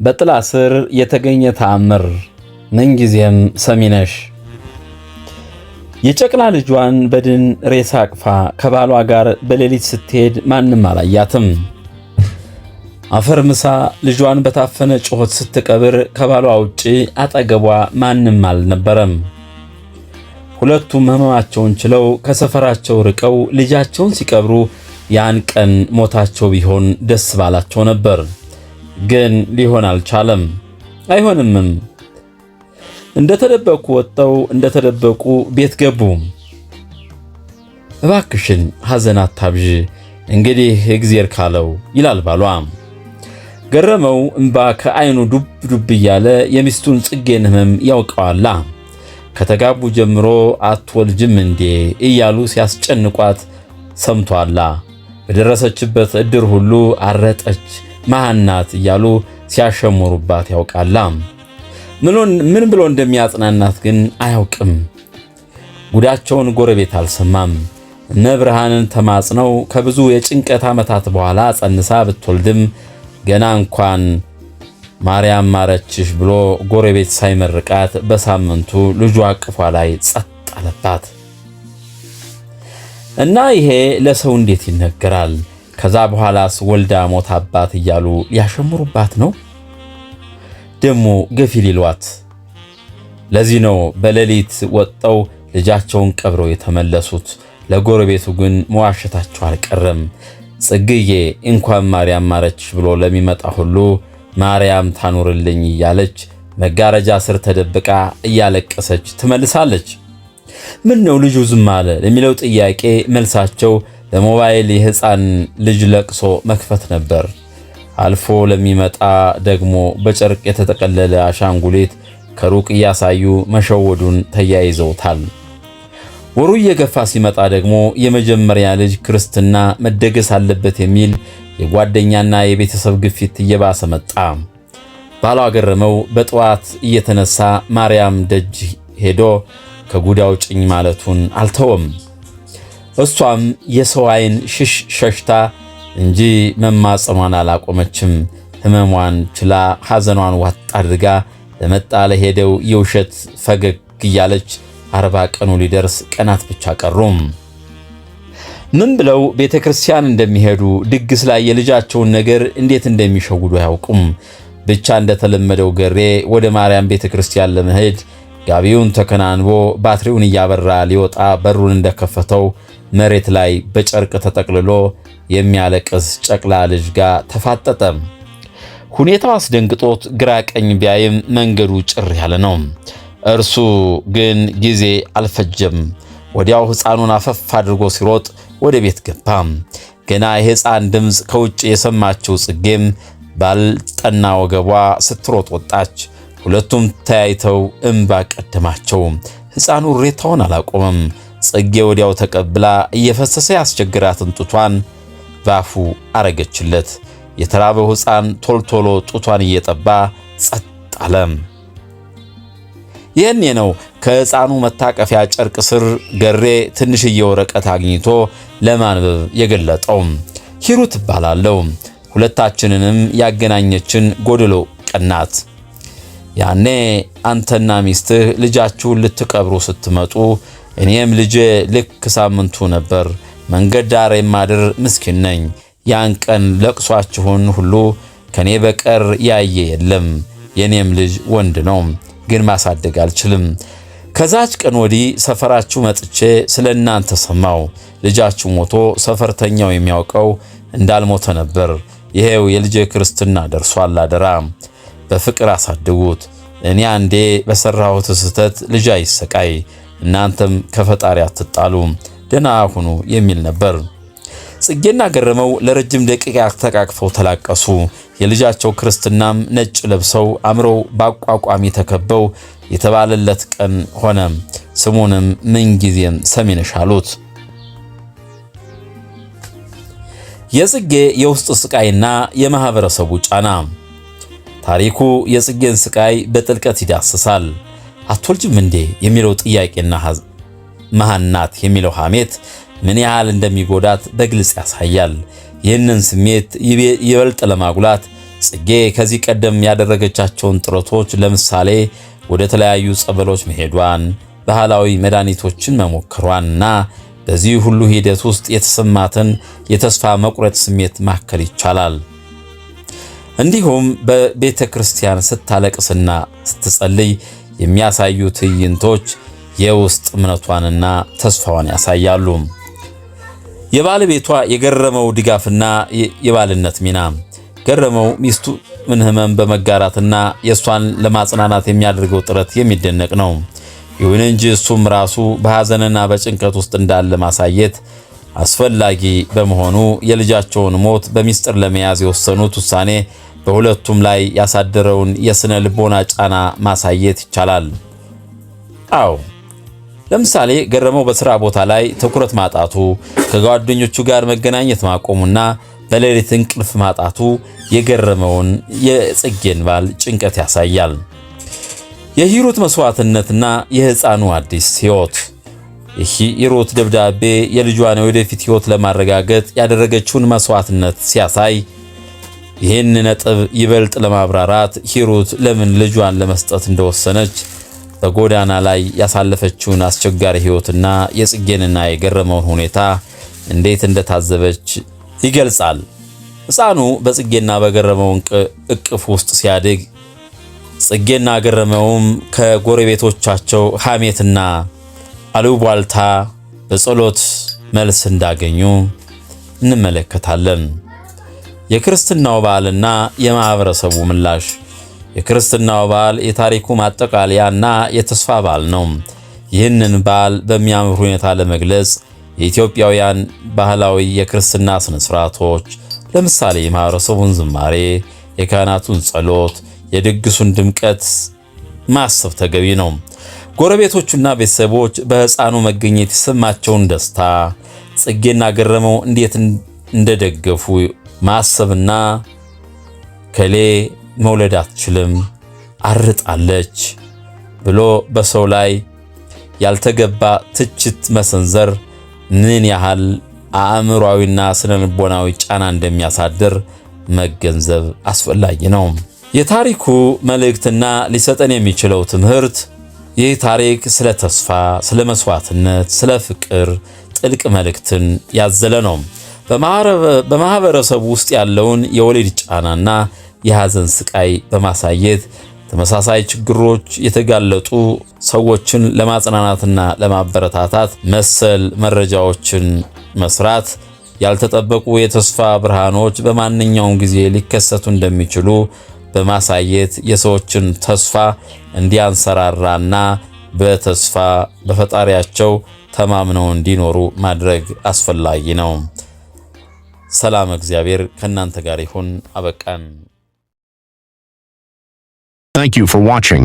በጥላ ስር የተገኘ ተአምር ምንጊዜም ሰሚነሽ። የጨቅላ ልጇን በድን ሬሳ አቅፋ ከባሏ ጋር በሌሊት ስትሄድ ማንም አላያትም። አፈር ምሳ ልጇን በታፈነ ጩኸት ስትቀብር ከባሏ ውጪ አጠገቧ ማንም አልነበረም። ሁለቱም ሕመማቸውን ችለው ከሰፈራቸው ርቀው ልጃቸውን ሲቀብሩ ያን ቀን ሞታቸው ቢሆን ደስ ባላቸው ነበር። ግን ሊሆን አልቻለም። አይሆንምም። እንደተደበቁ ወጣው እንደተደበቁ ቤት ገቡ። እባክሽን ሐዘን አታብዥ እንግዲህ እግዚአብሔር ካለው ይላል ባሏ። ገረመው እንባ ከዓይኑ ዱብ ዱብ እያለ የሚስቱን ጽጌን ሕመም ያውቀዋላ። ከተጋቡ ጀምሮ አትወልጅም እንዴ እያሉ ሲያስጨንቋት ሰምቷላ። በደረሰችበት እድር ሁሉ አረጠች ማናት እያሉ ሲያሸሙሩባት ያውቃላ። ምን ብሎ እንደሚያጽናናት ግን አያውቅም። ጉዳቸውን ጎረቤት አልሰማም። እነ ብርሃንን ተማጽነው ከብዙ የጭንቀት ዓመታት በኋላ ጸንሳ ብትወልድም ገና እንኳን ማርያም ማረችሽ ብሎ ጎረቤት ሳይመርቃት በሳምንቱ ልጇ አቅፏ ላይ ጸጥ አለባት። እና ይሄ ለሰው እንዴት ይነገራል? ከዛ በኋላስ ወልዳ ሞታባት እያሉ ሊያሸምሩባት ነው። ደሞ ገፊ ሊሏት። ለዚህ ነው በሌሊት ወጣው ልጃቸውን ቀብረው የተመለሱት። ለጎረቤቱ ግን መዋሸታቸው አልቀረም። ጽግዬ እንኳን ማርያም ማረችሽ ብሎ ለሚመጣ ሁሉ ማርያም ታኑርልኝ እያለች መጋረጃ ስር ተደብቃ እያለቀሰች ትመልሳለች። ምን ነው ልጁ ዝም አለ ለሚለው ጥያቄ መልሳቸው ለሞባይል የሕፃን ልጅ ለቅሶ መክፈት ነበር። አልፎ ለሚመጣ ደግሞ በጨርቅ የተጠቀለለ አሻንጉሊት ከሩቅ እያሳዩ መሸወዱን ተያይዘውታል። ወሩ እየገፋ ሲመጣ ደግሞ የመጀመሪያ ልጅ ክርስትና መደገስ አለበት የሚል የጓደኛና የቤተሰብ ግፊት እየባሰ መጣ። ባሏ ገረመው በጠዋት እየተነሳ ማርያም ደጅ ሄዶ ከጉዳው ጭኝ ማለቱን አልተወም። እሷም የሰው ዓይን ሸሽታ እንጂ መማጸኗን አላቆመችም። ሕመሟን ችላ ሐዘኗን ዋጥ አድርጋ ለመጣ ለሄደው የውሸት ፈገግ እያለች 40 ቀኑ ሊደርስ ቀናት ብቻ ቀሩም። ምን ብለው ቤተ ክርስቲያን እንደሚሄዱ ድግስ ላይ የልጃቸውን ነገር እንዴት እንደሚሸውዱ አያውቁም። ብቻ እንደተለመደው ገሬ ወደ ማርያም ቤተ ክርስቲያን ለመሄድ ጋቢውን ተከናንቦ ባትሪውን እያበራ ሊወጣ በሩን እንደከፈተው መሬት ላይ በጨርቅ ተጠቅልሎ የሚያለቅስ ጨቅላ ልጅ ጋር ተፋጠጠ። ሁኔታው አስደንግጦት ግራ ቀኝ ቢያይም መንገዱ ጭር ያለ ነው። እርሱ ግን ጊዜ አልፈጀም። ወዲያው ሕፃኑን አፈፍ አድርጎ ሲሮጥ ወደ ቤት ገባ። ገና የሕፃን ድምፅ ከውጭ የሰማችው ጽጌም ባልጠና ወገቧ ስትሮጥ ወጣች። ሁለቱም ተያይተው እንባ ቀደማቸው። ሕፃኑ ሬታውን አላቆመም። ጽጌ ወዲያው ተቀብላ እየፈሰሰ ያስቸግራትን ጡቷን ባፉ አረገችለት። የተራበው ሕፃን ቶልቶሎ ጡቷን እየጠባ ጸጥ አለ። ይህኔ ነው ከሕፃኑ መታቀፊያ ጨርቅ ስር ገሬ ትንሽዬ ወረቀት አግኝቶ ለማንበብ የገለጠው። ሂሩት እባላለሁ። ሁለታችንንም ያገናኘችን ጎድሎ ቀናት። ያኔ አንተና ሚስትህ ልጃችሁን ልትቀብሩ ስትመጡ እኔም ልጄ ልክ ሳምንቱ ነበር። መንገድ ዳር የማድር ምስኪን ነኝ። ያን ቀን ለቅሷችሁን ሁሉ ከኔ በቀር ያየ የለም። የኔም ልጅ ወንድ ነው፣ ግን ማሳደግ አልችልም። ከዛች ቀን ወዲህ ሰፈራችሁ መጥቼ ስለ እናንተ ሰማው። ልጃችሁ ሞቶ ሰፈርተኛው የሚያውቀው እንዳልሞተ ነበር። ይሄው የልጄ ክርስትና ደርሷል። አደራ በፍቅር አሳድጉት። እኔ አንዴ በሰራሁት ስህተት ልጅ አይሰቃይ፣ እናንተም ከፈጣሪ አትጣሉ፣ ደህና ሁኑ የሚል ነበር። ጽጌና ገረመው ለረጅም ደቂቃ ተቃቅፈው ተላቀሱ። የልጃቸው ክርስትናም ነጭ ለብሰው አምረው በአቋቋሚ ተከበው የተባለለት ቀን ሆነ። ስሙንም ምንጊዜም ሰሚነሽ አሉት። የጽጌ የውስጥ ስቃይና የማህበረሰቡ ጫና። ታሪኩ የጽጌን ስቃይ በጥልቀት ይዳስሳል። አትወልጅም እንዴ የሚለው ጥያቄና መሃናት የሚለው ሐሜት ምን ያህል እንደሚጎዳት በግልጽ ያሳያል። ይህንን ስሜት ይበልጥ ለማጉላት ጽጌ ከዚህ ቀደም ያደረገቻቸውን ጥረቶች ለምሳሌ ወደ ተለያዩ ጸበሎች መሄዷን፣ ባህላዊ መድኃኒቶችን መሞከሯንና በዚህ ሁሉ ሂደት ውስጥ የተሰማትን የተስፋ መቁረጥ ስሜት ማከል ይቻላል። እንዲሁም በቤተ ክርስቲያን ስታለቅስና ስትጸልይ የሚያሳዩ ትዕይንቶች የውስጥ እምነቷንና ተስፋዋን ያሳያሉ። የባለቤቷ የገረመው ድጋፍና የባልነት ሚና ገረመው ሚስቱን ሕመም በመጋራትና የእሷን ለማጽናናት የሚያደርገው ጥረት የሚደነቅ ነው። ይሁን እንጂ እሱም ራሱ በሐዘንና በጭንቀት ውስጥ እንዳለ ማሳየት አስፈላጊ በመሆኑ የልጃቸውን ሞት በሚስጥር ለመያዝ የወሰኑት ውሳኔ በሁለቱም ላይ ያሳደረውን የስነ ልቦና ጫና ማሳየት ይቻላል። አዎ ለምሳሌ ገረመው በስራ ቦታ ላይ ትኩረት ማጣቱ፣ ከጓደኞቹ ጋር መገናኘት ማቆሙና በሌሊት እንቅልፍ ማጣቱ የገረመውን የጽጌን ባል ጭንቀት ያሳያል። የሂሩት መስዋዕትነትና የሕፃኑ አዲስ ሕይወት የሂሩት ደብዳቤ የልጇን ወደፊት ሕይወት ለማረጋገጥ ያደረገችውን መስዋዕትነት ሲያሳይ ይህን ነጥብ ይበልጥ ለማብራራት ሂሩት ለምን ልጇን ለመስጠት እንደወሰነች በጎዳና ላይ ያሳለፈችውን አስቸጋሪ ሕይወትና የጽጌንና የገረመውን ሁኔታ እንዴት እንደታዘበች ይገልጻል። ሕፃኑ በጽጌና በገረመው እቅፍ ውስጥ ሲያድግ ጽጌና ገረመውም ከጎረቤቶቻቸው ሐሜትና አሉባልታ በጸሎት መልስ እንዳገኙ እንመለከታለን። የክርስትናው በዓልና የማህበረሰቡ ምላሽ የክርስትናው በዓል የታሪኩ ማጠቃለያና የተስፋ በዓል ነው። ይህንን በዓል በሚያምር ሁኔታ ለመግለጽ የኢትዮጵያውያን ባህላዊ የክርስትና ስነ ስርዓቶች ለምሳሌ የማህበረሰቡን ዝማሬ፣ የካህናቱን ጸሎት፣ የድግሱን ድምቀት ማሰብ ተገቢ ነው። ጎረቤቶቹና ቤተሰቦች በሕፃኑ መገኘት የሰማቸውን ደስታ፣ ጽጌና ገረመው እንዴት እንደደገፉ ማሰብና ከሌ መውለድ አትችልም አርጣለች ብሎ በሰው ላይ ያልተገባ ትችት መሰንዘር ምን ያህል አእምሯዊና ስነልቦናዊ ጫና እንደሚያሳድር መገንዘብ አስፈላጊ ነው። የታሪኩ መልእክትና ሊሰጠን የሚችለው ትምህርት ይህ ታሪክ ስለ ተስፋ፣ ስለ መስዋዕትነት፣ ስለ ፍቅር ጥልቅ መልእክትን ያዘለ ነው። በማህበረሰቡ ውስጥ ያለውን የወሊድ ጫናና የሐዘን ስቃይ በማሳየት ተመሳሳይ ችግሮች የተጋለጡ ሰዎችን ለማጽናናትና ለማበረታታት መሰል መረጃዎችን መስራት ያልተጠበቁ የተስፋ ብርሃኖች በማንኛውም ጊዜ ሊከሰቱ እንደሚችሉ በማሳየት የሰዎችን ተስፋ እንዲያንሰራራና በተስፋ በፈጣሪያቸው ተማምነው እንዲኖሩ ማድረግ አስፈላጊ ነው። ሰላም እግዚአብሔር ከእናንተ ጋር ይሁን። አበቃን። Thank you for watching.